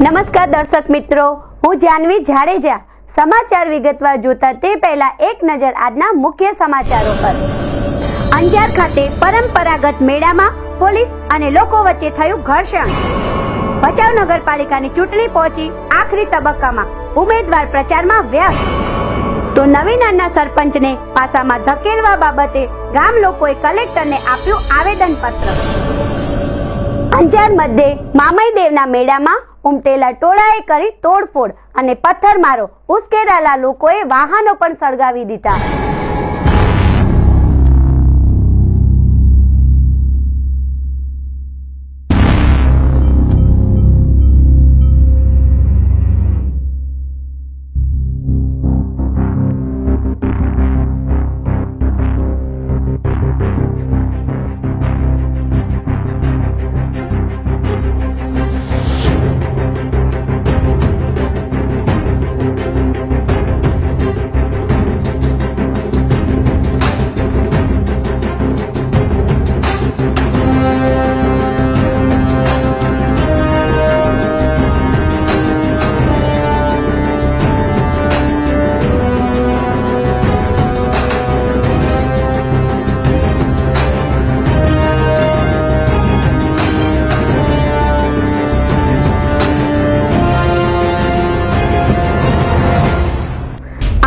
નમસ્કાર દર્શક મિત્રો, હું જાનવી જાડેજા। સમાચાર વિગતવાર જોતા તે પહેલા એક નજર આજના મુખ્ય સમાચારો પર। અંજાર ખાતે પરંપરાગત મેળામાં પોલીસ અને લોકો વચ્ચે થયું ઘર્ષણ। ભચાઉ નગરપાલિકાની ચૂંટણી પહોંચી આખરી તબક્કામાં, ઉમેદવાર પ્રચારમાં વ્યસ્ત। તો નવીનના સરપંચને પાસામાં ધકેલવા બાબતે ગામ લોકોએ કલેક્ટરને આપ્યું આવેદનપત્ર। અંજાર મધ્યે મામઈદેવના મેળામાં ઉમટેલા ટોળાએ કરી તોડફોડ અને પથ્થરમારો, ઉશ્કેરાયેલા લોકોએ વાહનો પણ સળગાવી દીધા।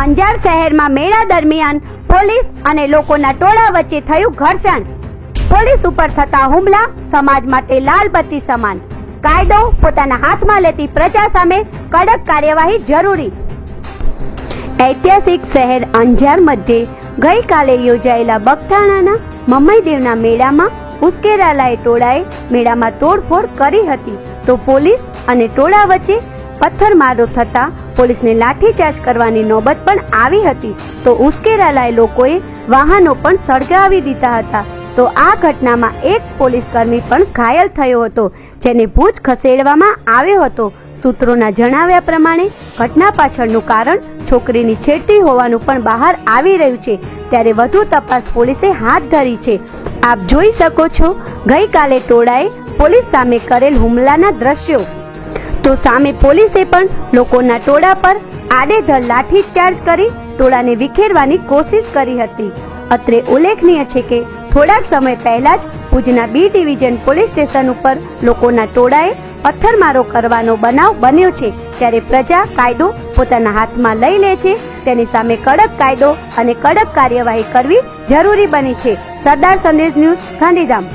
અંજાર શહેરમાં મેળા દરમિયાન પોલીસ અને લોકોના ટોળા વચ્ચે થયું ઘર્ષણ। પોલીસ ઉપર થતા હુમલા સમાજ માટે લાલબત્તી સમાન। કાયદો પોતાના હાથમાં લેતી પ્રજા સામે કડક કાર્યવાહી જરૂરી। ઐતિહાસિક શહેર અંજાર મધ્યે ગઈકાલે યોજાયેલા બગથાણાના મમઈદેવના મેળામાં ઉશ્કેરાયેલા ટોળાએ મેળામાં તોડફોડ કરી હતી, તો પોલીસ અને ટોળા વચ્ચે પથ્થરમારો થતા પોલીસને લાઠીચાર્જ કરવાની નોબત પણ આવી હતી, તો ઉશ્કેરાયેલા લોકોએ વાહનો પણ સળગાવી દીધા હતા। તો આ ઘટનામાં એક પોલીસ કર્મી પણ ઘાયલ થયો હતો, જેને ભુજ ખસેડવામાં આવ્યો હતો। સૂત્રોના જણાવ્યા પ્રમાણે ઘટના પાછળનું કારણ છોકરીની છેડતી હોવાનું પણ બહાર આવી રહ્યું છે, ત્યારે વધુ તપાસ પોલીસે હાથ ધરી છે। આપ જોઈ શકો છો ગઈકાલે ટોળાએ પોલીસ સામે કરેલ હુમલાના દ્રશ્યો। તો સામે પોલીસે પણ લોકોના ટોળા પર આડેધડ લાઠીચાર્જ કરી ટોળાને વિખેરવાની કોશિશ કરી હતી। અત્રે ઉલ્લેખનીય છે કે થોડાક સમય પહેલા જ ભુજના બી ડિવિઝન પોલીસ સ્ટેશન ઉપર લોકોના ટોળાએ પથ્થરમારો કરવાનો બનાવ બન્યો છે, ત્યારે પ્રજા કાયદો પોતાના હાથમાં લઈ લે છે, તેની સામે કડક કાયદો અને કડક કાર્યવાહી કરવી જરૂરી બની છે। સરદાર સંદેશ ન્યૂઝ, ગાંધીધામ।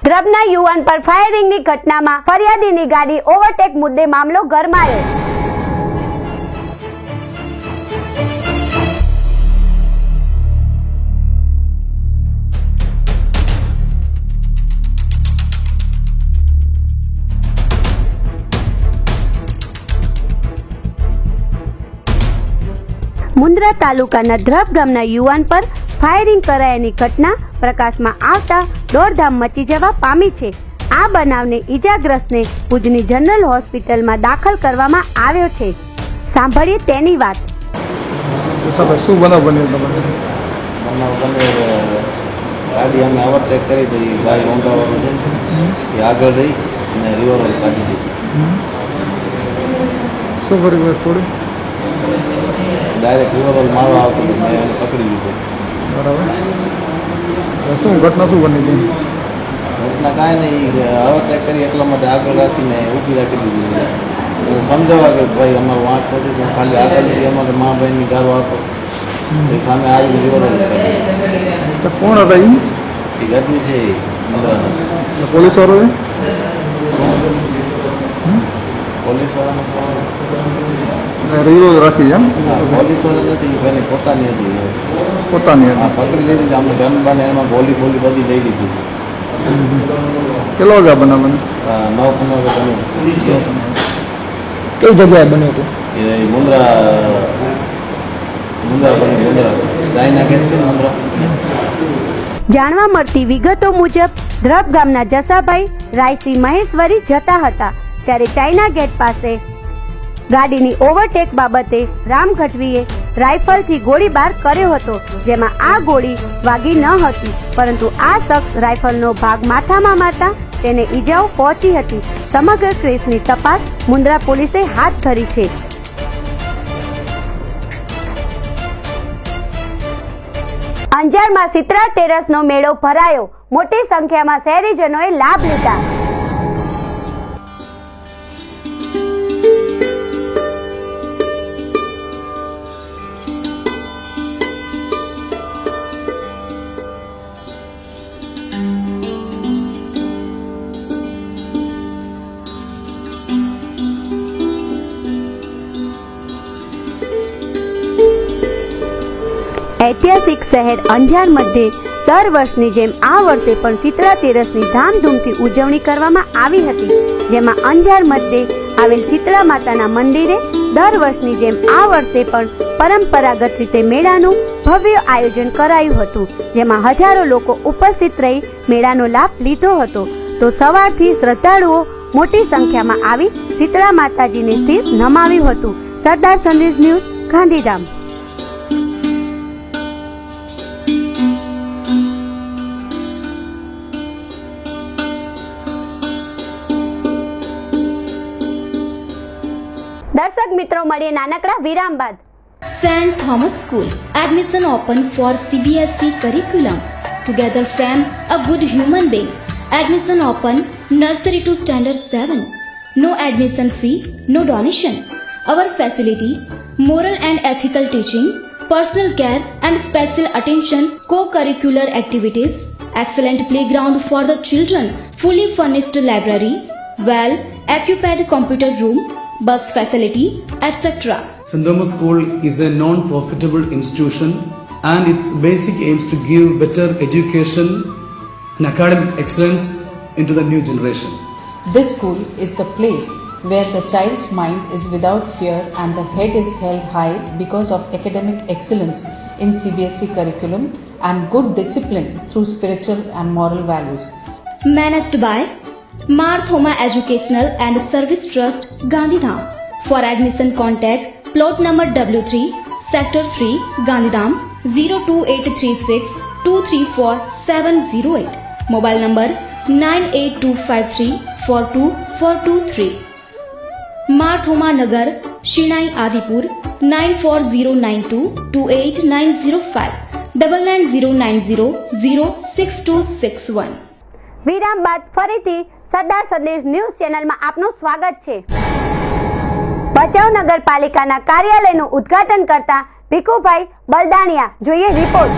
ધ્રબના યુવાન પર ફાયરિંગની ઘટનામાં ફરિયાદીની ગાડી ઓવરટેક મુદ્દે મામલો ગરમાયો। મુન્દ્રા તાલુકાના ધ્રબ ગામના યુવાન પર ફાયરિંગ કરાયાની ઘટના પ્રકાશમાં આવતા દોડધામ મચી જવા પામી છે। આ બનાવને ઈજાગ્રસ્તને ભુજની જનરલ હોસ્પિટલમાં દાખલ કરવામાં આવ્યો છે। સાંભળીએ તેની વાત। શું બનાવ બન્યો તમારે? ગાડી અમે ઓવરટેક કરી હતી, ગાડી હોન્ડા વાળો છે એ આગળ રહી અને રિવોલ્વર કાઢી દીધી। શું કર્યું? થોડી ડાયરેક્ટ રિવોલ્વર મારવા આવતો હતો, મેં એને પકડી લીધો। બરાબર। શું ઘટના શું બની હતી? ઘટના કાંઈ નહીં, ઓવરટેક કરી એટલા માટે આગળ રાખીને ઊભી રાખી દીધી। હું સમજાવવા કે ભાઈ અમારું વાંક નથી, તો ખાલી આગળ લીધી, અમારે મા બહેનની ગાળો આપો, એ સામે આવીને રિવોલ્વર કાઢી। કોણ હતા એ? ગરમી છે મુન્દ્રાના પોલીસ વાળો? પોલીસ વાળાને રિવોલ્વર રાખી એમ? પોલીસ વાળા નથી, એની પોતાની હતી। પોતાની હા, પકડી લીધી, અમે ગનબાને એમાં ગોલી લઈ લીધી। કેટલો વાગ્યા બનાવ બને? 9:15 કઈ જગ્યાએ બન્યો હતો? એ મુન્દ્રા ચાઇના ગેટ છે મુન્દ્રા। જાણવા મળતી વિગતો મુજબ ધ્રબ ગામના જસાભાઈ રાયસી મહેશ્વરી જતા હતા, ત્યારે ચાઇના ગેટ પાસે ગાડીની ઓવરટેક બાબતે રામ ગઢવીએ રાઇફલથી ગોળીબાર કર્યો હતો, જેમાં આ ગોળી વાગી ન હતી, પરંતુ આ શખ્સ રાઇફલનો ભાગ માથામાં મારતા તેને ઈજાઓ પહોંચી હતી. સમગ્ર કેસની તપાસ મુન્દ્રા પોલીસે હાથ ધરી છે. અંજારમાં શીતળા ટેરસનો મેળો ભરાયો. મોટી સંખ્યામાં શહેરીજનોએ લાભ લીધા. ઐતિહાસિક શહેર અંજાર મધ્યે દર વર્ષની જેમ આ વર્ષે પણ શીતળા તેરસની ધામધૂમથી ઉજવણી કરવામાં આવી હતી, જેમાં અંજાર મધ્યે આવેલ શીતળા માતાના મંદિરે દર વર્ષની જેમ આ વર્ષે પણ પરંપરાગત રીતે મેળાનું ભવ્ય આયોજન કરાયું હતું, જેમાં હજારો લોકો ઉપસ્થિત રહી મેળાનો લાભ લીધો હતો. તો સવારથી શ્રદ્ધાળુઓ મોટી સંખ્યામાં આવી શીતળા માતાજીને શીશ નમાવ્યું હતું. સરદાર સંદેશ ન્યૂઝ, ગાંધીધામ. દર્શક મિત્રો, મળીએ નાનકડા વિરામ બાદ. St. Thomas School. Admission open for CBSE curriculum. Together frame a good human being. Admission open nursery to standard 7. No admission fee, no donation. Our facility, moral and ethical teaching, personal care and special attention, co-curricular activities, excellent playground for the children, fully furnished library, well-occupied computer room, bus facility, etc. St. Thomas School is a non-profitable institution and its basic aims to give better education and academic excellence into the new generation. This school is the place where the child's mind is without fear and the head is held high because of academic excellence in CBSE curriculum and good discipline through spiritual and moral values. Managed by Mar Thoma Educational and Service Trust, Gandhidham. For admission contact plot number W3, Sector 3, Gandhidham 02836 234 708. Mobile number 98253 42423. Mar Thoma Nagar, Shinai Adipur 94092 28905 9990 06261. વિરામ બાદ ફરીથી સરદાર સંદેશ news ચેનલમાં આપનું સ્વાગત છે. ભચાઉ નગરપાલિકાના કાર્યાલયનું ઉદ્ઘાટન કરતા ભીખુભાઈ બલદાણિયા. જોઈએ રિપોર્ટ.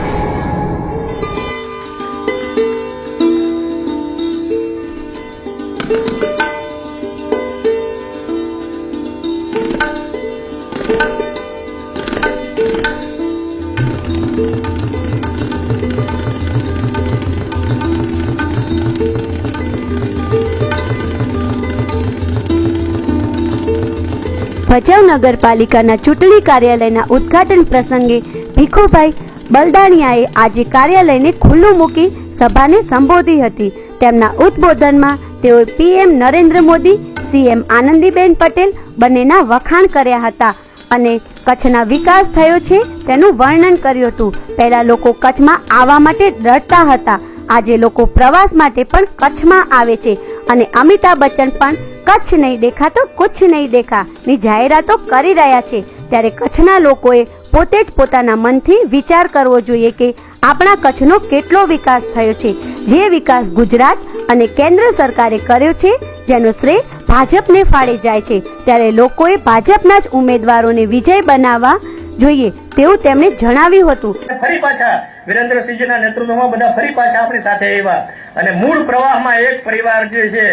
ભચાઉ નગરપાલિકાના ચૂંટણી કાર્યાલયના ઉદ્ઘાટન પ્રસંગે ભીખુભાઈ બલદાણિયાએ આજે કાર્યાલયને ખુલ્લું મૂકી સભાને સંબોધી હતી. તેમના ઉદ્બોધનમાં તેઓએ પીએમ નરેન્દ્ર મોદી, સીએમ આનંદીબેન પટેલ બંનેના વખાણ કર્યા હતા અને કચ્છના વિકાસ થયો છે તેનું વર્ણન કર્યું હતું. પહેલા લોકો કચ્છમાં આવવા માટે ડરતા હતા, આજે લોકો પ્રવાસ માટે પણ કચ્છમાં આવે છે અને અમિતાભ બચ્ચન પણ કચ્છ નહીં દેખા તો કુછ નહીં દેખા ની જાહેરાતો કરી રહ્યા છે. ત્યારે કચ્છના લોકોએ પોતે જ પોતાના મનથી વિચાર કરવો જોઈએ કે આપણા કચ્છનો કેટલો વિકાસ થયો છે. જે વિકાસ ગુજરાત અને કેન્દ્ર સરકારે કર્યો છે, જેનો શ્રેય ભાજપને ફાળે જાય છે, ત્યારે લોકોએ ભાજપના જ ઉમેદવારોને વિજય બનાવવા જોઈએ તેવું તેમણે જણાવ્યું હતું. ફરી પાછા વિરેન્દ્રસિંહજીના નેતૃત્વમાં બધા ફરી પાછા આપણી સાથે આવ્યા અને મૂળ પ્રવાહમાં એક પરિવાર જે છે,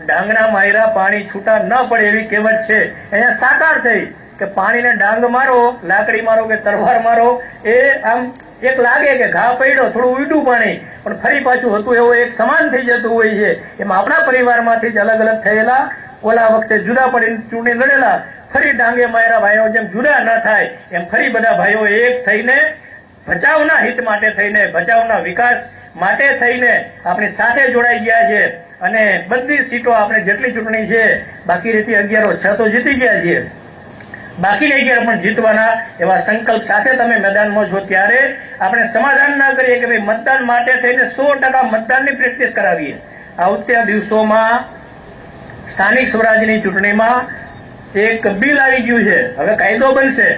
ડાંગના માયરા પાણી છૂટા ન પડે એવી કહેવત છે, અહીંયા સાકાર થઈ કે પાણીને ડાંગ મારો, લાકડી મારો કે તલવાર મારો, એ આમ એક લાગે કે ઘા પડ્યો, થોડું ઉલટું પાણી પણ ફરી પાછું હતું એવું એક સમાન થઈ જતું હોય છે. એમાં આપણા પરિવારમાંથી જ અલગ અલગ થયેલા, ઓલા વખતે જુદા પડીને ચૂંટણી લડેલા, ફરી ડાંગે માયરા ભાઈઓ જેમ જુદા ન થાય એમ ફરી બધા ભાઈઓ એક થઈને ભચાઉના હિત માટે થઈને, ભચાઉના વિકાસ માટે થઈને આપણી સાથે જોડાઈ ગયા છે અને બધી સીટો આપણે જેટલી ચૂંટણી છે બાકી રહેતી 11-6 તો જીતી ગયા છીએ. બાકી રહી ગયા પણ જીતવાના એવા સંકલ્પ સાથે તમે મેદાનમાં છો ત્યારે આપણે સમાધાન ના કરીએ કે ભાઈ મતદાન માટે થઈને 100% મતદાનની પ્રેક્ટિસ કરાવીએ. આવતા દિવસોમાં સ્થાનિક સ્વરાજની ચૂંટણીમાં એક બિલ આવી ગયું છે. હવે કાયદો બનશે,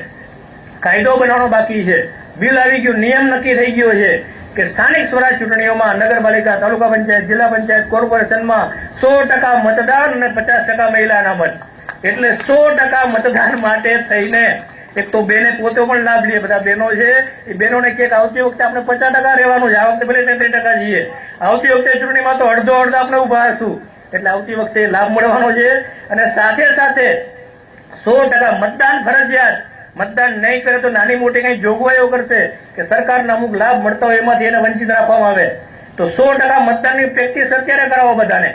કાયદો બનાવવાનો બાકી છે. બિલ આવી ગયું, નિયમ નક્કી થઈ ગયો છે કે સ્થાનિક સ્વરાજ ચૂંટણીઓમાં નગરપાલિકા, તાલુકા પંચાયત, જિલ્લા પંચાયત, કોર્પોરેશનમાં 100% મતદાન અને 50% મહિલા અનામત. એટલે 100% મતદાન માટે થઈને એક તો બેને પોતે પણ લાભ લે. બધા બહેનો છે એ બહેનોને કે આવતી વખતે આપણે 50% રહેવાનું છે, આ વખતે ભલે 33% જઈએ, આવતી વખતે ચૂંટણીમાં તો અડધો આપણે ઉભા હશું. એટલે આવતી વખતે લાભ મળવાનો છે. અને સાથે સાથે 100% મતદાન ફરજિયાત. મતદાન નહીં કરે તો નાની મોટી કઈ જોગવાઈઓ કરશે કે સરકારના અમુક લાભ મળતા હોય એમાંથી એને વંચિત રાખવામાં આવે. તો 100% મતદાનની પ્રેક્ટિસ અત્યારે કરાવો બધાને.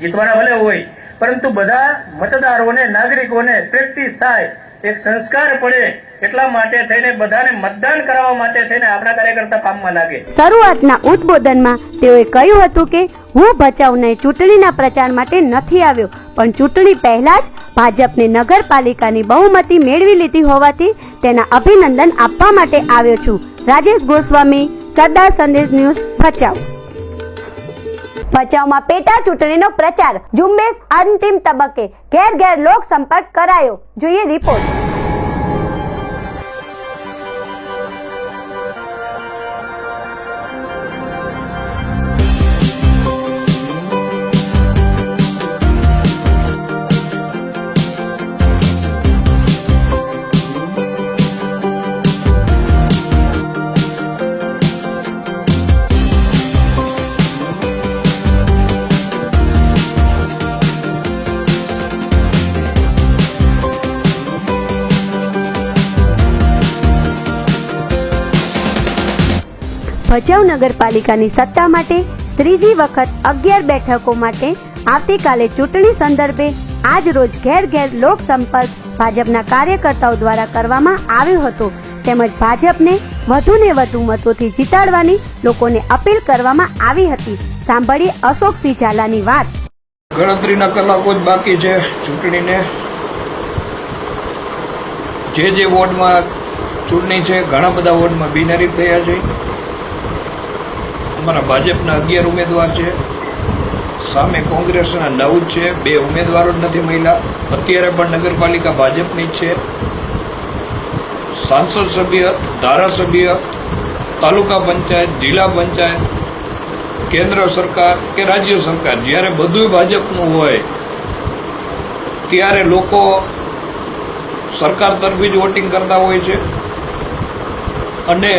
જીતવાના ભલે હોય પરંતુ બધા મતદારોને, નાગરિકોને પ્રેક્ટિસ થાય, એક સંસ્કાર પડે એટલા માટે થઈને બધાને મતદાન કરાવવા માટે થઈને આપણા કાર્યકર્તા કામમાં લાગે. શરૂઆતના ઉદ્બોધનમાં તેઓએ કહ્યું હતું કે હું ભચાઉને ચૂંટણીના પ્રચાર માટે નથી આવ્યો, પણ ચૂંટણી પહેલા જ ભાજપને નગરપાલિકાની બહુમતી મેળવી લીધી હોવાથી તેના અભિનંદન આપવા માટે આવ્યો છું. રાજેશ ગોસ્વામી, સરદાર સંદેશ ન્યૂઝ, ભચાઉ. ભચાઉમાં પેટા ચૂંટણીનો પ્રચાર, ઝુંબેશ અંતિમ તબક્કે, ઘેર ઘેર લોક સંપર્ક કરાયો. જોઈએ રિપોર્ટ. ભચાઉ નગરપાલિકાની સત્તા માટે ત્રીજી વખત 11 બેઠકો માટે આવતીકાલે ચૂંટણી સંદર્ભે આજ રોજ ઘેર ઘેર લોક સંપર્ક ભાજપના કાર્યકર્તાઓ દ્વારા કરવામાં આવ્યો હતો. તેમજ ભાજપને વધુને વધુ મતોથી જીતાડવાની લોકોને અપીલ કરવામાં આવી હતી. સાંભળીએ અશોકસિંહ ઝાલાની વાત. ગણતરીના કલાકો જ બાકી છે ચૂંટણીને. જે વોર્ડમાં ચૂંટણી છે ઘણા બધા વોર્ડમાં બિનહરીફ થયા છે. અમારા ભાજપના 11 ઉમેદવાર છે, સામે કોંગ્રેસના 9 છે. 2 ઉમેદવારો જ નથી મહિલા. અત્યારે પણ નગરપાલિકા ભાજપની જ છે. સાંસદ સભ્ય, ધારાસભ્ય, તાલુકા પંચાયત, જિલ્લા પંચાયત, કેન્દ્ર સરકાર કે રાજ્ય સરકાર, જ્યારે બધું ભાજપનું હોય ત્યારે લોકો સરકાર તરફી જ વોટિંગ કરતા હોય છે. અને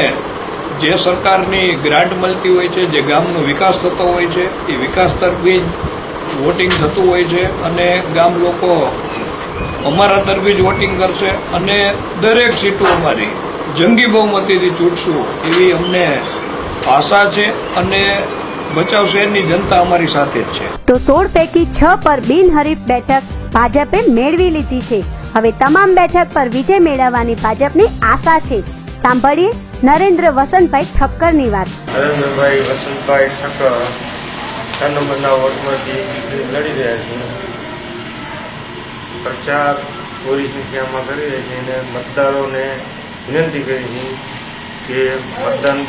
જે સરકારની ગ્રાન્ટ મળતી હોય છે, જે ગામનો વિકાસ થતો હોય છે, એ વિકાસ તરફી જ વોટિંગ થતું હોય છે. અને ગામ લોકો અમારા તરફી જ વોટિંગ કરશે અને દરેક સીટો અમારી જંગી બહુમતીથી ચૂંટશું એવી અમને આશા છે. અને ભચાઉ શહેરની જનતા અમારી સાથે જ છે. તો 16 પૈકી 6 પર બિનહરીફ બેઠક ભાજપે મેળવી લીધી છે. હવે તમામ બેઠક પર વિજય મેળવવાની ભાજપની આશા છે. સાંભળીએ નરેન્દ્ર વસંતભાઈ ઠક્કરની વાત. નરેન્દ્રભાઈ વસંતભાઈ ઠક્કર 4 નંબરના વોર્ડમાંથી લડી રહ્યા છે. પ્રચાર પૂરી સંખ્યામાં કરી રહ્યા છે અને મતદારોને વિનંતી કરી છે કે મતદાન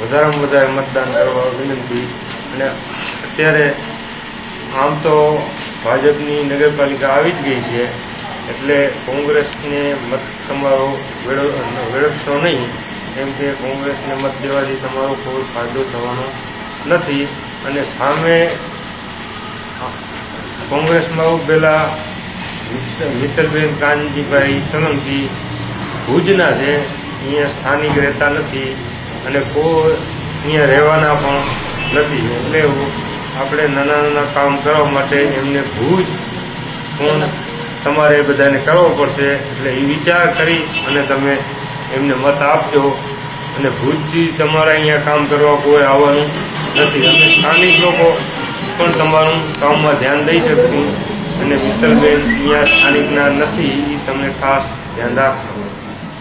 વધારેમાં વધારે મતદાન કરવા વિનંતી. અને અત્યારે આમ તો ભાજપની નગરપાલિકા આવી જ ગઈ છે, એટલે કોંગ્રેસને મત તમારો વેડફશો નહીં, કેમ કે કોંગ્રેસને મત દેવાથી તમારો કોઈ ફાયદો થવાનો નથી. અને સામે કોંગ્રેસમાં ઉભેલા મિત્તલબેન કાનજીભાઈ સોલંકી ભુજના છે, અહીંયા સ્થાનિક રહેતા નથી અને કોઈ અહીંયા રહેવાના પણ નથી. એટલે આપણે નાના નાના કામ કરવા માટે એમને ભુજ પણ તમારે બધાને કરવો પડશે. એટલે એ વિચાર કરી અને તમે એમને મત આપજો. અને ભુજથી તમારે અહીંયા કામ કરવા કોઈ આવવાનું નથી. અમે સ્થાનિક લોકો પણ તમારું કામમાં ધ્યાન દઈ શકશું. અને મિત્તલબેન અહીંયા સ્થાનિકના નથી, એ તમને ખાસ ધ્યાન રાખજો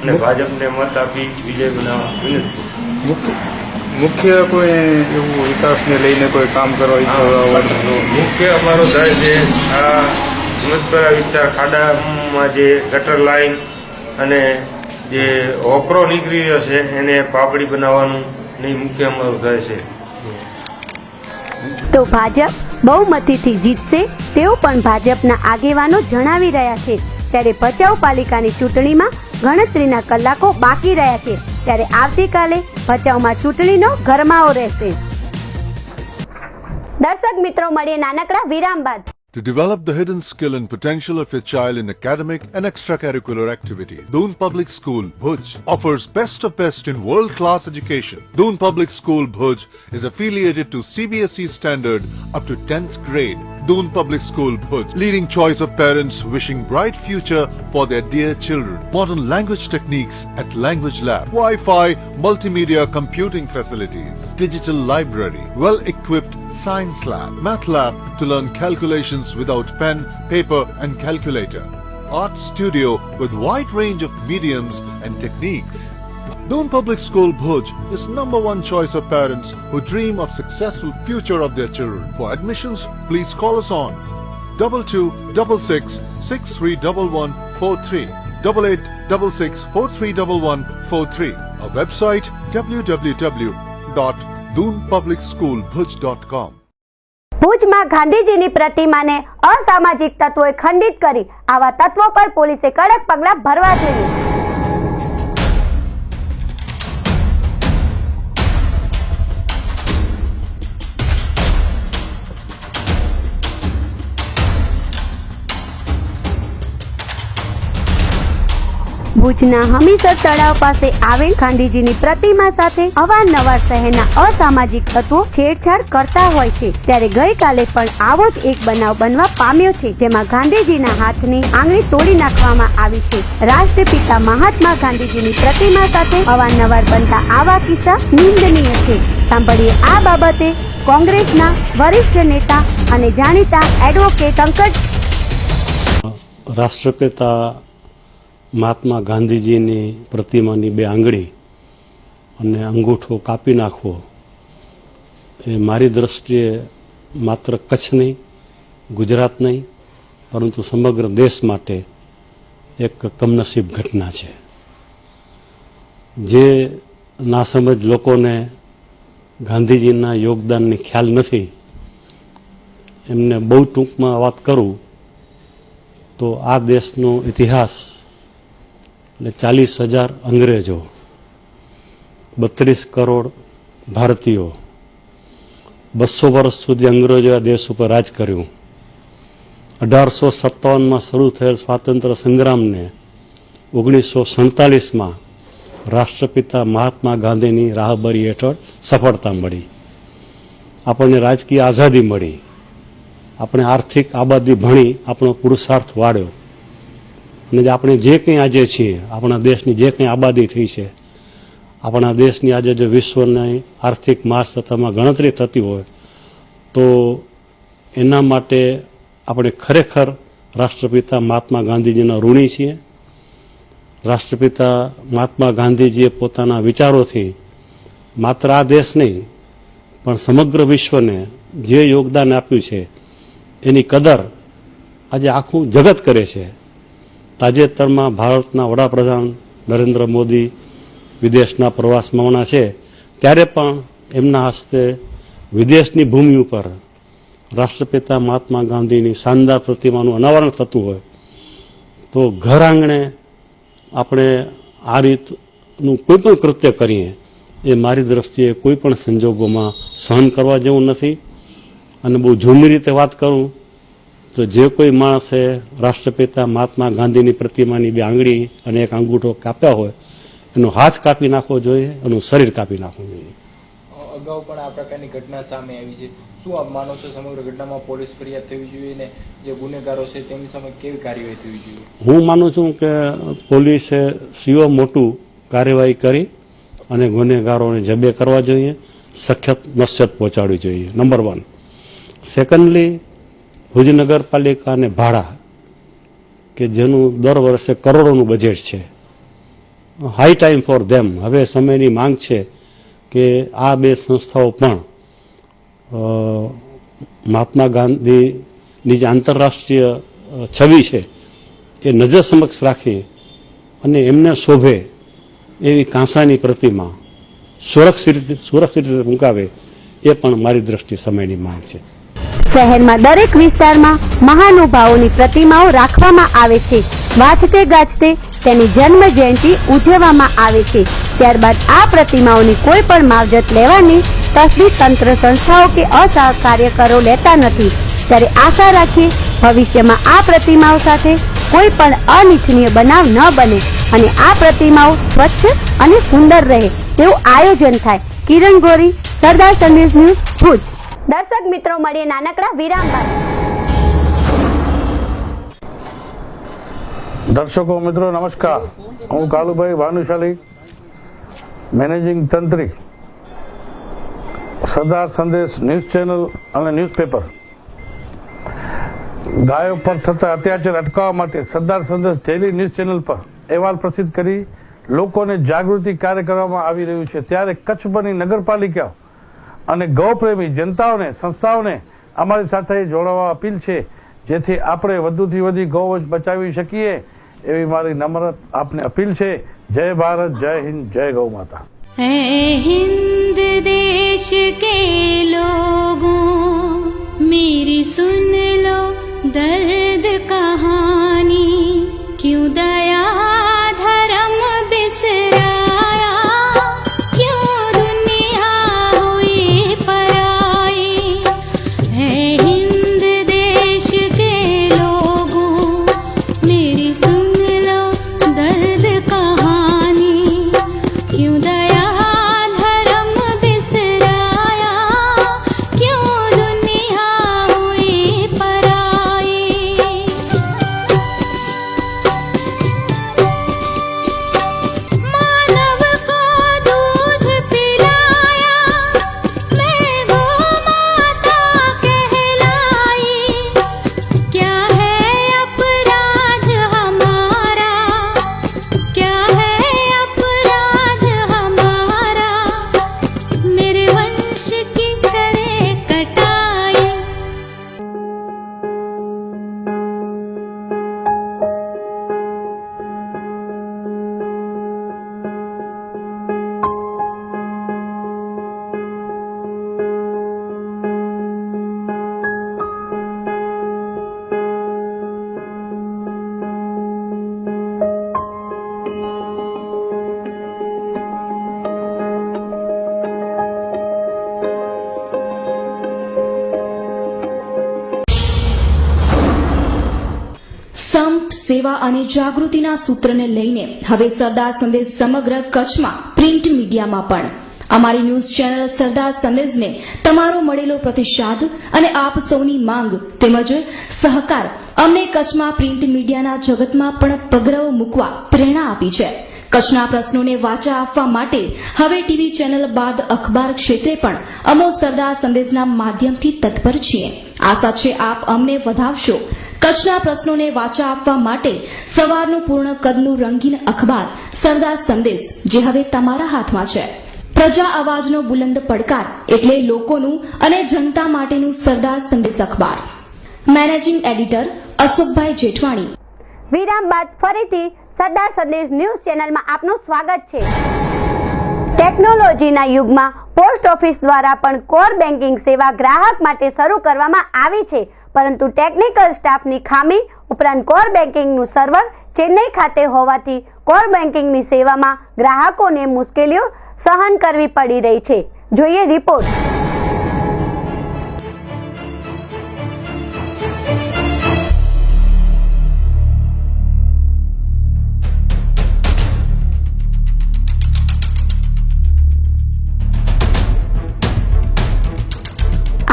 અને ભાજપને મત આપી વિજય બનાવવા વિનંતી. મુખ્ય કોઈ એવું વિકાસને લઈને કોઈ કામ કરવા ઈચ્છો? મુખ્ય અમારો ધ્યેય છે આ હિંમતપરા વિસ્તાર ખાડામાં જે ગટર લાઈન અને જે ઓકરો નીકળી રહ્યો છે એને પાપડી બનાવવાનું મુખ્ય અમારું થાય છે. તો ભાજપ બહુમતીથી જીતશે તેવું પણ ભાજપના આગેવાનો જણાવી રહ્યા છે. ત્યારે ભચાઉ પાલિકાની ચૂંટણીમાં ગણતરીના કલાકો બાકી રહ્યા છે. ત્યારે આવતીકાલે ભચાઉમાં ચૂંટણીનો ગરમાવો રહેશે. દર્શક મિત્રો, મળીએ નાનકડા વિરામ બાદ. To develop the hidden skill and potential of your child in academic and extracurricular activities, Doon Public School, Bhuj offers best of best in world-class education. Doon Public School, Bhuj is affiliated to CBSE standard up to 10th grade. Doon Public School, Bhuj, leading choice of parents wishing bright future for their dear children. Modern language techniques at Language Lab, Wi-Fi, multimedia computing facilities, digital library, well-equipped Science Lab, Math Lab to learn calculations without pen, paper and calculator. Art Studio with wide range of mediums and techniques. Doon Public School Bhuj is #1 choice of parents who dream of successful future of their children. For admissions, please call us on 2266631143, 8866431143. Our website www.doonpublicschoolbhuj.com. ભુજમાં ગાંધીજીની પ્રતિમાને અસામાજિક તત્વોએ ખંડિત કરી. આવા તત્વો પર પોલીસે કડક પગલાં ભરવા જોઈએ. ભુજના હમીસર તળાવ પાસે આવેલ ગાંધીજીની પ્રતિમા સાથે અવારનવાર શહેરના અસામાજિક તત્વો છેડછાડ કરતા હોય છે. ત્યારે ગઈકાલે પણ આવો જ એક બનાવ બનવા પામ્યો છે, જેમાં ગાંધીજીના હાથની આંગળી તોડી નાખવામાં આવી છે. રાષ્ટ્રપિતા મહાત્મા ગાંધીજીની પ્રતિમા સાથે અવારનવાર બનતા આવા કિસ્સા નિંદનીય છે. સાંભળીએ આ બાબતે કોંગ્રેસના વરિષ્ઠ નેતા અને જાણીતા એડવોકેટ અંકટ. રાષ્ટ્રપિતા મહાત્મા ગાંધીજીની પ્રતિમાની 2 આંગળી અને અંગૂઠો કાપી નાખવો એ મારી દ્રષ્ટિએ માત્ર કચ્છ નહીં, ગુજરાત નહીં, પરંતુ સમગ્ર દેશ માટે એક કમનસીબ ઘટના છે. જે નાસમજ લોકોને ગાંધીજીના યોગદાનની ખ્યાલ નથી, એમને બહુ ટૂંકમાં વાત કરું તો આ દેશનો ઇતિહાસ એટલે 40,000 અંગ્રેજો, 32 કરોડ ભારતીયો, 200 વર્ષ સુધી અંગ્રેજોએ આ દેશ ઉપર રાજ કર્યું. 1857માં શરૂ થયેલ સ્વાતંત્ર્ય સંગ્રામને 1947માં રાષ્ટ્રપિતા મહાત્મા ગાંધીની રાહબરી હેઠળ સફળતા મળી. આપણને રાજકીય આઝાદી મળી. આપણે આર્થિક આબાદી ભણી આપણો પુરુષાર્થ વાળ્યો. અને આપણે જે કંઈ આજે છીએ, આપણા દેશની જે કંઈ આબાદી થઈ છે, આપણા દેશની આજે જો વિશ્વની આર્થિક મહાસત્તામાં ગણતરી થતી હોય તો એના માટે આપણે ખરેખર રાષ્ટ્રપિતા મહાત્મા ગાંધીજીના ઋણી છીએ. રાષ્ટ્રપિતા મહાત્મા ગાંધીજીએ પોતાના વિચારોથી માત્ર આ દેશ નહીં પણ સમગ્ર વિશ્વને જે યોગદાન આપ્યું છે એની કદર આજે આખું જગત કરે છે. તાજેતરમાં ભારતના વડાપ્રધાન નરેન્દ્ર મોદી વિદેશના પ્રવાસમાં છે, ત્યારે પણ એમના હસ્તે વિદેશની ભૂમિ ઉપર રાષ્ટ્રપિતા મહાત્મા ગાંધીની શાનદાર પ્રતિમાનું અનાવરણ થતું હોય તો ઘર આંગણે આપણે આ રીતનું કોઈ પણ કૃત્ય કરીએ એ મારી દ્રષ્ટિએ કોઈ પણ સંજોગોમાં સહન કરવા જેવું નથી. અને બહુ જૂની રીતે વાત કરું તો જે કોઈ માણસે રાષ્ટ્રપિતા મહાત્મા ગાંધીની પ્રતિમાની 2 આંગળી અને 1 અંગૂઠો કાપ્યા હોય એનો હાથ કાપી નાખવો જોઈએ, એનું શરીર કાપી નાખવું જોઈએ. અગાઉ પણ આ પ્રકારની ઘટના સામે આવી છે. શું આપ માનો છો સમગ્ર ઘટનામાં પોલીસ ફરિયાદ થવી જોઈએ ને જે ગુનેગારો છે તેમની સામે કેવી કાર્યવાહી થવી જોઈએ? હું માનું છું કે પોલીસે સીઓ મોટું કાર્યવાહી કરી અને ગુનેગારોને જબે કરવા જોઈએ, સખત નશ્યત પહોંચાડવી જોઈએ, નંબર 1. સેકન્ડલી, ભુજ નગરપાલિકાને ભાડા કે જેનું દર વર્ષે કરોડોનું બજેટ છે, હાઈ ટાઈમ ફોર ધેમ. હવે સમયની માંગ છે કે આ 2 સંસ્થાઓ પણ મહાત્મા ગાંધીની જે આંતરરાષ્ટ્રીય છબી છે એ નજર સમક્ષ રાખી અને એમને શોભે એવી કાંસાની પ્રતિમા સુરક્ષિત રીતે મુકાવે એ પણ મારી દ્રષ્ટિએ સમયની માંગ છે. શહેરમાં દરેક વિસ્તારમાં મહાનુભાવોની પ્રતિમાઓ રાખવામાં આવે છે. વાંચતે ગાજતે તેની જન્મ જયંતિ ઉજવવામાં આવે છે. ત્યારબાદ આ પ્રતિમાઓની કોઈ પણ માવજત લેવાની તસદી તંત્ર સંસ્થાઓ કે અસહકાર્યકરો લેતા નથી. ત્યારે આશા રાખીએ ભવિષ્યમાં આ પ્રતિમાઓ સાથે કોઈ પણ અનિચ્છનીય બનાવ ન બને અને આ પ્રતિમાઓ સ્વચ્છ અને સુંદર રહે તેવું આયોજન થાય. કિરણ ગોરી, સરદાર સંદેશ ન્યૂઝ, ભુજ. દર્શક મિત્રો, મળીએ નાનકડા વિરામ બાદ. દર્શકો મિત્રો નમસ્કાર. હું કાલુભાઈ ભાનુશાલી, મેનેજિંગ તંત્રી, સરદાર સંદેશ ન્યૂઝ ચેનલ અને ન્યૂઝપેપર. ગાયો પર થતા અત્યાચાર અટકાવવા માટે સરદાર સંદેશ ડેલી ન્યૂઝ ચેનલ પર અહેવાલ પ્રસિદ્ધ કરી લોકોને જાગૃતિ કાર્ય કરવામાં આવી રહ્યું છે. ત્યારે કચ્છભરની નગરપાલિકા અને ગૌપ્રેમી જનતાઓને, સંસ્થાઓને અમારી સાથે જોડાવા અપીલ છે, જેથી આપણે વધુથી વધુ ગૌવંશ બચાવી શકીએ એવી મારી નમ્ર આપને અપીલ છે. જય ભારત, જય હિન્દ, જય ગૌ માતા. હે હિન્દ દેશ કે લોગોं मेरी सुन लो दर्द कहानी, क्यों दया धर्म बिसराया, क्यों दुनिया हुई पराई. है हिंद देश के लोगों मेरी सुन लो दर्द कहानी, क्यों दया धर्म बिसराया, क्यों दुनिया हुई पराई. मानव को दूध पिलाया, मैं गौ माता कहलाई. क्या है अपराध हमारा, क्या है अपराध हमारा, मेरे वंश की करे कटाई. સંપ, સેવા અને જાગૃતિના સૂત્રને લઈને હવે સરદાર સંદેશ સમગ્ર કચ્છમાં પ્રિન્ટ મીડિયામાં પણ. અમારી ન્યૂઝ ચેનલ સરદાર સંદેશને તમારો મળેલો પ્રતિસાદ અને આપ સૌની માંગ તેમજ સહકાર અમને કચ્છમાં પ્રિન્ટ મીડિયાના જગતમાં પણ પગરવ મૂકવા પ્રેરણા આપી છે. કચ્છના પ્રશ્નોને વાચા આપવા માટે હવે ટીવી ચેનલ બાદ અખબાર ક્ષેત્રે પણ અમો સરદાર સંદેશના માધ્યમથી તત્પર છીએ. આશા છે આપ અમને વધાવશો. કચ્છના પ્રશ્નોને વાચા આપવા માટે સવારનું પૂર્ણ કદનું રંગીન અખબાર સરદાર સંદેશ, જે હવે તમારા હાથમાં છે. પ્રજા અવાજનો બુલંદ પડકાર એટલે લોકોનું અને જનતા માટેનું સરદાર સંદેશ અખબાર. મેનેજિંગ એડિટર અશોકભાઈ જેઠવાણી. વિરામ બાદ ફરીથી સરદાર સંદેશ ન્યૂઝ ચેનલમાં આપનું સ્વાગત છે. ટેકનોલોજીના યુગમાં પોસ્ટ ઓફિસ દ્વારા પણ કોર બેન્કિંગ સેવા ગ્રાહક માટે શરૂ કરવામાં આવી છે, પરંતુ ટેકનિકલ સ્ટાફની ખામી ઉપરાંત કોર બેન્કિંગનું સર્વર ચેન્નઈ ખાતે હોવાથી કોર બેન્કિંગની સેવામાં ગ્રાહકોને મુશ્કેલીઓ સહન કરવી પડી રહી છે. જોઈએ રિપોર્ટ.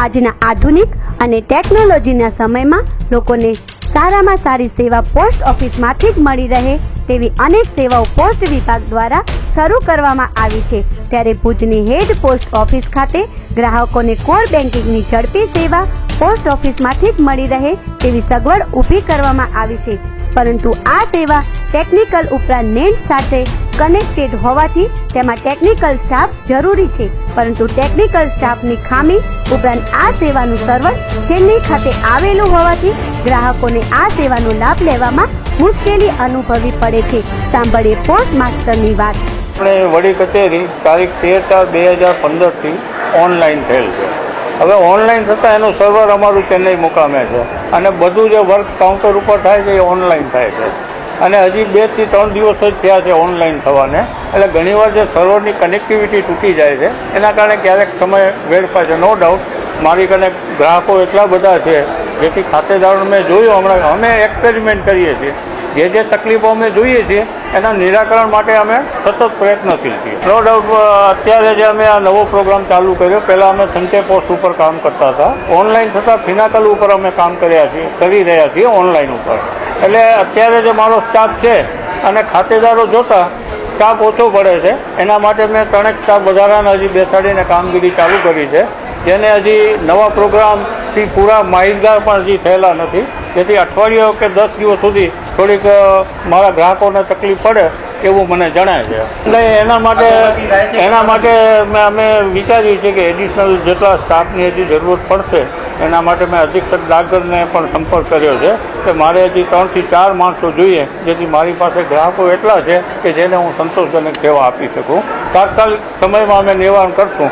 આજના આધુનિક અને ટેકનોલોજીના સમયમાં લોકોને સારામાં સારી સેવા પોસ્ટ ઓફિસમાંથી જ મળી રહે તેવી અનેક સેવાઓ પોસ્ટ વિભાગ દ્વારા શરૂ કરવામાં આવી છે. ત્યારે ભુજની હેડ પોસ્ટ ઓફિસ ખાતે ગ્રાહકોને કોર બેન્કિંગની ઝડપી સેવા પોસ્ટ ઓફિસમાંથી જ મળી રહે તેવી સગવડ ઊભી કરવામાં આવી છે, પરંતુ આ સેવા ટેકનિકલ ઉપરાંત નેટ સાથે કનેક્ટેડ હોવાથી તેમાં ટેકનિકલ સ્ટાફ જરૂરી છે, પરંતુ ટેકનિકલ સ્ટાફની ખામી ઉપરાંત આ સેવાનું સર્વર ચેન્નઈ ખાતે આવેલું હોવાથી ગ્રાહકોને આ સેવાનો લાભ લેવામાં મુશ્કેલી અનુભવવી પડે છે. સાંભળીએ પોસ્ટ માસ્ટરની વાત. આપણે વડી કચેરી તારીખ 13/4/2015 ઓનલાઈન થયેલ છે. હવે ઓનલાઈન થતાં એનું સર્વર અમારું ચેન્નઈ મુકામે છે અને બધું જે વર્ક કાઉન્ટર ઉપર થાય છે એ ઓનલાઈન થાય છે અને હજી 2 થી 3 દિવસ જ થયા છે ઓનલાઈન થવાને. એટલે ઘણીવાર જે સર્વરની કનેક્ટિવિટી તૂટી જાય છે એના કારણે ક્યારેક સમય વેડફાય છે. નો ડાઉટ મારી કને ગ્રાહકો એટલા બધા છે જેથી ખાતેદારોને મેં જોયું, હમણાં અમે એક્સપેરિમેન્ટ કરીએ છીએ, જે તકલીફો અમે જોઈએ છીએ એના નિરાકરણ માટે અમે સતત પ્રયત્નશીલ છીએ. નો ડાઉટ અત્યારે જે અમે આ નવો પ્રોગ્રામ ચાલુ કર્યો, પહેલાં અમે સંચય પોસ્ટ ઉપર કામ કરતા હતા, ઓનલાઈન થતાં ફિનાકલ ઉપર અમે કામ કરી રહ્યા છીએ ઓનલાઈન ઉપર. એટલે અત્યારે જે મારો સ્ટાફ છે અને ખાતેદારો જોતા સ્ટાફ ઓછો પડે છે, એના માટે મેં 3 સ્ટાફ વધારાના હજી બેસાડીને કામગીરી ચાલુ કરી છે, જેને હજી નવા પ્રોગ્રામથી પૂરા માહિતગાર પણ હજી થયેલા નથી, જેથી અઠવાડિયા કે 10 દિવસ સુધી થોડીક મારા ગ્રાહકોને તકલીફ પડે એવું મને જણાય છે. એટલે એના માટે અમે વિચાર્યું છે કે એડિશનલ જેટલા સ્ટાફની હજી જરૂરત પડશે એના માટે મેં અધિક્ષક ડાકરને પણ સંપર્ક કર્યો છે કે મારે હજી 3 થી 4 માણસો જોઈએ, જેથી મારી પાસે ગ્રાહકો એટલા છે કે જેને હું સંતોષજનક સેવા આપી શકું. તાત્કાલિક સમયમાં અમે નિવારણ કરશું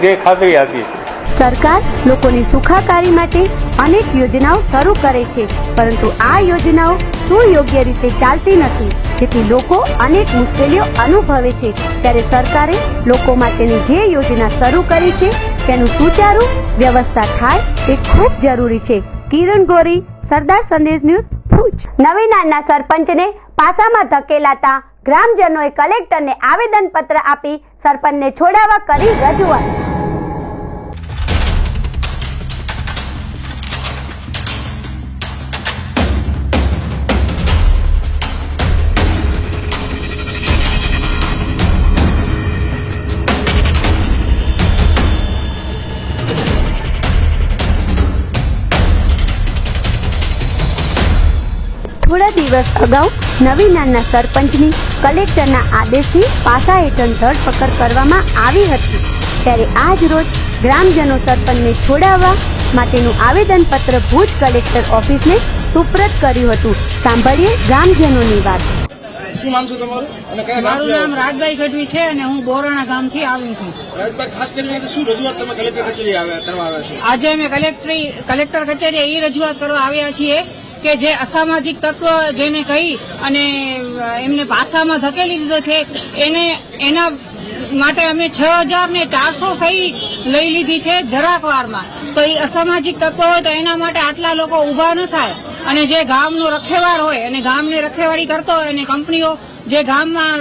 જે ખાતરી આપી છે. સરકાર લોકોની સુખાકારી માટે અનેક યોજનાઓ શરૂ કરે છે, પરંતુ આ યોજનાઓ સુયોગ્ય રીતે ચાલતી નથી, જેથી લોકો અનેક મુશ્કેલીઓ અનુભવે છે. ત્યારે સરકારે લોકો માટેની જે યોજના શરૂ કરી છે તેનું સુચારુ વ્યવસ્થા થાય તે ખૂબ જરૂરી છે. કિરણ ગોરી, સરદાર સંદેશ ન્યૂઝ, ભુજ. નવીનાના સરપંચને પાસામાં ધકેલાતા ગ્રામજનોએ કલેક્ટરને આવેદનપત્ર આપી સરપંચને છોડાવવા કરી રજૂઆત. થોડા દિવસ અગાઉ નવીનાના સરપંચની કલેક્ટરના આદેશથી પાસા હેઠળ ધરપકડ કરવામાં આવી હતી. ત્યારે આજ રોજ ગ્રામજનો સરપંચને છોડાવવા માટેનું આવેદનપત્ર ભુજ કલેક્ટર ઓફિસને સુપ્રત કર્યું હતું. સાંભળીએ ગ્રામજનોની વાત. શું નામ છે તમારું અને કયા ગામ? મારું નામ રાજભાઈ ગઢવી છે અને હું બોરાણા ગામથી આવી છું. રાજભાઈ, ખાસ કરીને શું રજૂઆત તમે કલેક્ટર કચેરી કરવા આવ્યા છો? આજે અમે કલેક્ટર કચેરીએ એ રજૂઆત કરવા આવ્યા છીએ કે જે અસામાજિક તત્વ જેને કહી અને એમને પાસામાં ધકેલી દીધો છે એના માટે અમે 6400 સહી લઈ લીધી છે જરાક વારમાં. તો એ અસામાજિક તત્વ હોય તો એના માટે આટલા લોકો ઊભા ન થાય અને જે ગામનો રખેવાળ હોય અને ગામને રખેવાળી કરતો હોય અને કંપનીઓ જે ગામમાં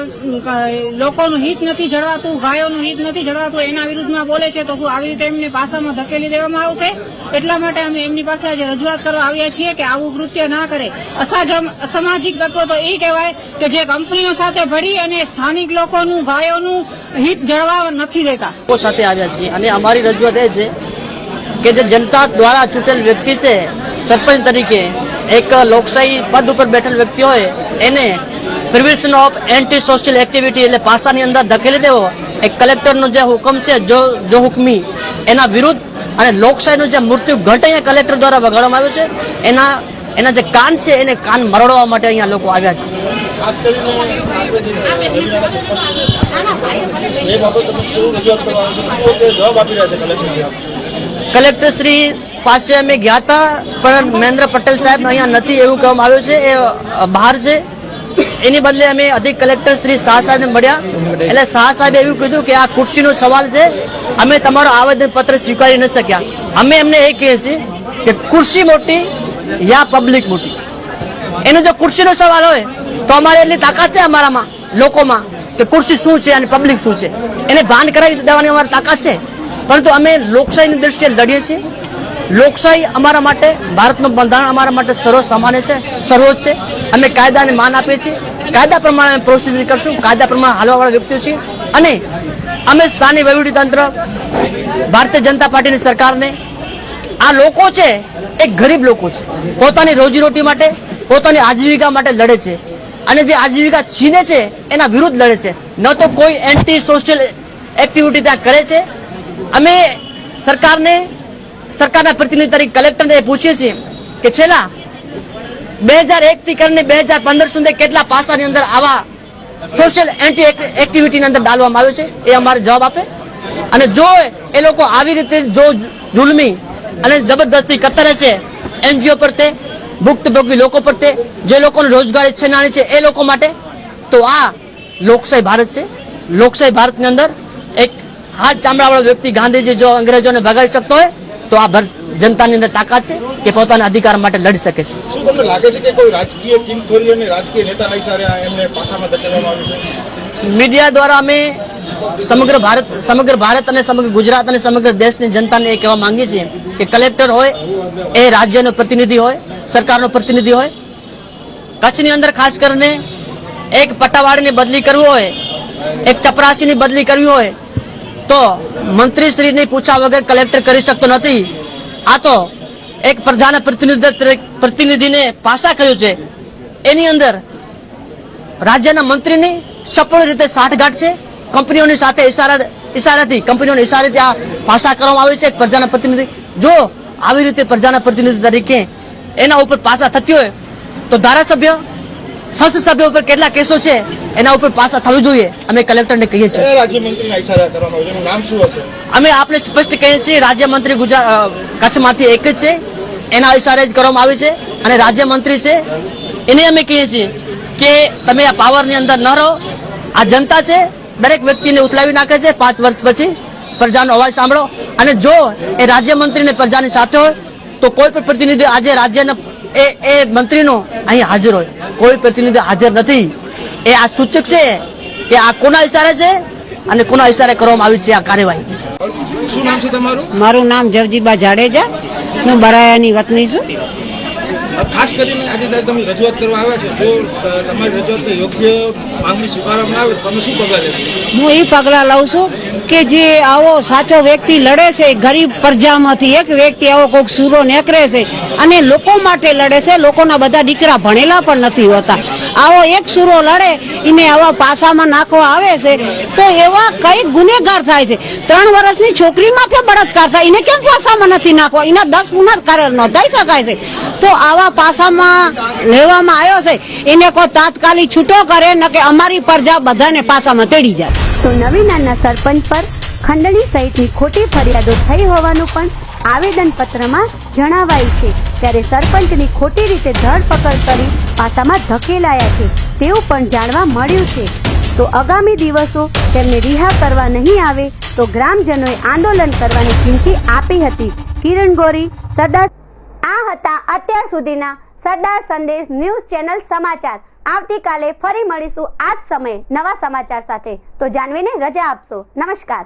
લોકોનું હિત નથી જળવાતું, ગાયોનું હિત નથી જળવાતું, એના વિરુદ્ધમાં બોલે છે, તો શું આવી રીતે એમને પાસામાં ધકેલી દેવામાં આવશે? એટલા માટે અમે એમની પાસે આજે રજૂઆત કરવા આવ્યા છીએ કે આવું કૃત્ય ના કરે. અસામાજિક તત્વો તો એ કહેવાય કે જે કંપનીઓ સાથે ભળી અને સ્થાનિક લોકોનું, ગાયોનું હિત જળવાવા નથી દેતા. સાથે આવ્યા છીએ અને અમારી રજૂઆત એ છે કે જે જનતા દ્વારા ચૂંટેલ વ્યક્તિ છે સરપંચ તરીકે, એક લોકશાહી પદ ઉપર બેઠેલ વ્યક્તિ હોય એને prevention of anti social activity એટલે પાસાની અંદર ધકેલી દેવો એક કલેક્ટરનો જે હુકમ છે જો હુકમી એના વિરુદ્ધ અને લોકશાહીનું જે મૃત્યુ ઘટ અહીંયા કલેક્ટર દ્વારા વગાડવામાં આવ્યું છે એના જે કાન છે એને કાન મરડવા માટે અહીંયા લોકો આવ્યા છે. ખાસ કરીને એ બાબતે શું રજૂઆત કરવાનું છે, શું જવાબ આપી રહ્યા છે કલેક્ટર? કલેક્ટર શ્રી પાસે અમે ગયા હતા પણ મહેન્દ્ર પટેલ સાહેબ અહીંયા નથી એવું કહેવામાં આવ્યું છે, એ બહાર છે. એની બદલે અમે અધિક કલેક્ટર શ્રી શાહ સાહેબને મળ્યા. એટલે શાહ સાહેબે એવું કીધું કે આ ખુરશીનો સવાલ છે, અમે તમારો આવેદનપત્ર સ્વીકારી ન શક્યા. અમે એમને એ કહીએ છીએ કે ખુરશી મોટી યા પબ્લિક મોટી. એનો જો ખુરશીનો સવાલ હોય તો અમારે એટલી તાકાત છે અમારામાં લોકોમાં કે ખુરશી શું છે અને પબ્લિક શું છે એને ભાન કરાવી દેવાની અમારી તાકાત છે. પરંતુ અમે લોકશાહીની દ્રષ્ટિએ લડીએ છીએ. લોકશાહી અમારા માટે, ભારતનું બંધારણ અમારા માટે સર્વસામાન્ય છે, સર્વોચ્ચ છે. અમે કાયદાને માન આપીએ છીએ, કાયદા પ્રમાણે અમે પ્રોસિજર કરશું, કાયદા પ્રમાણે હાલવાવાળા વ્યક્તિઓ છીએ. અને અમે સ્થાનિક વહીવટીતંત્ર, ભારતીય જનતા પાર્ટીની સરકારને, આ લોકો છે એ ગરીબ લોકો છે, પોતાની રોજીરોટી માટે, પોતાની આજીવિકા માટે લડે છે. અને જે આજીવિકા છીને છે એના વિરુદ્ધ લડે છે, ન તો કોઈ એન્ટી સોશિયલ એક્ટિવિટી ત્યાં કરે છે. અમે સરકારના પ્રતિનિધિ તરીકે કલેક્ટરને પૂછીએ છીએ કે છેલ્લા 2001 થી કરીને 2015 સુધી કેટલા પાસાની અંદર આવા સોશિયલ એન્ટી એક્ટિવિટીની અંદર ડાલવામાં આવ્યો છે, એ અમારે જવાબ આપે. અને જો એ લોકો આવી રીતે જો જુલ્મી અને જબરદસ્તી કરતા રહેશે એનજીઓ પર, તે ભુક્તભોગી લોકો પર, તે જે લોકોને રોજગારી છેનાણી છે એ લોકો માટે, તો આ લોકશાહી ભારત છે. લોકશાહી ભારતની અંદર એક હાથ ચામડાવાળો વ્યક્તિ ગાંધીજી જો અંગ્રેજોને ભગાડી શકતો હોય તો આ જનતાની અંદર તાકાત છે કે પોતાના અધિકાર માટે લડી શકે છે. શું તમને લાગે છે કે કોઈ રાજકીય કિંગખોરી અને રાજકીય નેતાના ઇશારે એમને પાસામાં ધકેલવામાં આવ્યું છે? મીડિયા દ્વારા અમે સમગ્ર ભારત અને સમગ્ર ગુજરાત અને સમગ્ર દેશની જનતાને એ કહેવા માંગીએ છીએ કે કલેક્ટર હોય એ રાજ્યનો પ્રતિનિધિ હોય, સરકારનો પ્રતિનિધિ હોય. કચ્છની અંદર ખાસ કરીને એક પટ્ટાવાળીની બદલી કરવી હોય, એક ચપરાસીની બદલી કરવી હોય તો મંત્રીશ્રીની પૂછા વગર કલેક્ટર કરી શકતો નથી. આ તો એક પ્રજાના પ્રતિનિધિને પાસા કર્યું છે. એની અંદર રાજ્યના મંત્રીની સફળ રીતે સાંઠગાંઠ છે. કંપનીઓની સાથે ઇશારાથી આ પાસા કરવામાં આવે છે. એક પ્રજાના પ્રતિનિધિ જો આવી રીતે પ્રજાના પ્રતિનિધિ તરીકે એના ઉપર પાસા થતી હોય તો ધારાસભ્ય, સંસદ સભ્ય ઉપર કેટલા કેસો છે એના ઉપર પાસા થવું જોઈએ. અમે કલેક્ટરને કહીએ છીએ. રાજ્યમંત્રીના ઇશારા કરવામાં આવ્યું, એનું નામ શું હશે? અમે આપણે સ્પષ્ટ કહીએ છીએ રાજ્યમંત્રી કચ્છમાંથી એક જ છે, એના ઇશારે જ કરવામાં આવે છે. અને રાજ્યમંત્રી છે એને અમે કહીએ છીએ કે તમે આ પાવરની અંદર ન રહો. આ જનતા છે, દરેક વ્યક્તિને ઉથલાવી નાખે છે. 5 વર્ષ પછી પ્રજાનો અવાજ સાંભળો. અને જો એ રાજ્યમંત્રીને પ્રજાની સાથે હોય તો કોઈ પણ પ્રતિનિધિ આજે રાજ્યના એ મંત્રીનો અહીં હાજર હોય, કોઈ પ્રતિનિધિ હાજર નથી. એ આ સૂચક છે કે આ કોના ઇશારે છે અને કોના ઇશારે કરવામાં આવી છે આ કાર્યવાહી. શું નામ છે તમારું? મારું નામ જવજીબા જાડેજા, હું બરાયાની વતની છું. ખાસ કરીને આજે તમે રજૂઆત કરવા આવ્યા છે, જો તમારી રજૂઆતને યોગ્ય માંગણી સ્વીકારવામાં આવે તો તમે શું પગલાં લેશો? હું એ પગલાં લઉં છું કે જે આવો સાચો વ્યક્તિ લડે છે, ગરીબ પ્રજામાંથી એક વ્યક્તિ આવો કોઈક સૂરો નીકળે છે અને લોકો માટે લડે છે. લોકોના બધા દીકરા ભણેલા પણ નથી હોતા. આવો એક સૂરો લડે એને આવા પાસામાં નાખવા આવે છે તો એવા કઈ ગુનેગાર થાય છે. 3 વર્ષની છોકરી માથે બળાત્કાર થાય, એને કેમ પાસામાં નથી નાખવા? એના 10 ગુના નોંધાઈ શકાય છે. તો આવા પાસામાં લેવામાં આવ્યો છે એને કોઈ તાત્કાલિક છૂટો કરે ન કે અમારી પ્રજા બધાને પાસામાં તેડી જાય. તો નવીનાના સરપંચ પર ખંડણી સહિતની ખોટી ફરિયાદો થઈ હોવાનું પણ આવેદનપત્રમાં જણાવાયું છે. ત્યારે સરપંચની ખોટી રીતે ધરપકડ કરી પાસામાં ધકેલાયા છે તેવું પણ જાણવા મળ્યું છે. તો આગામી દિવસો તેમને રિહા કરવા નહીં આવે તો ગ્રામજનોએ આંદોલન કરવાની ચીમકી આપી હતી. કિરણ ગોરી, સરદાર. આ હતા અત્યાર સુધીના સરદાર સંદેશ ન્યૂઝ ચેનલ સમાચાર. આવતીકાલે ફરી મળીશું આ જ સમયે નવા સમાચાર સાથે. તો જાનવીને રજા આપશો. નમસ્કાર.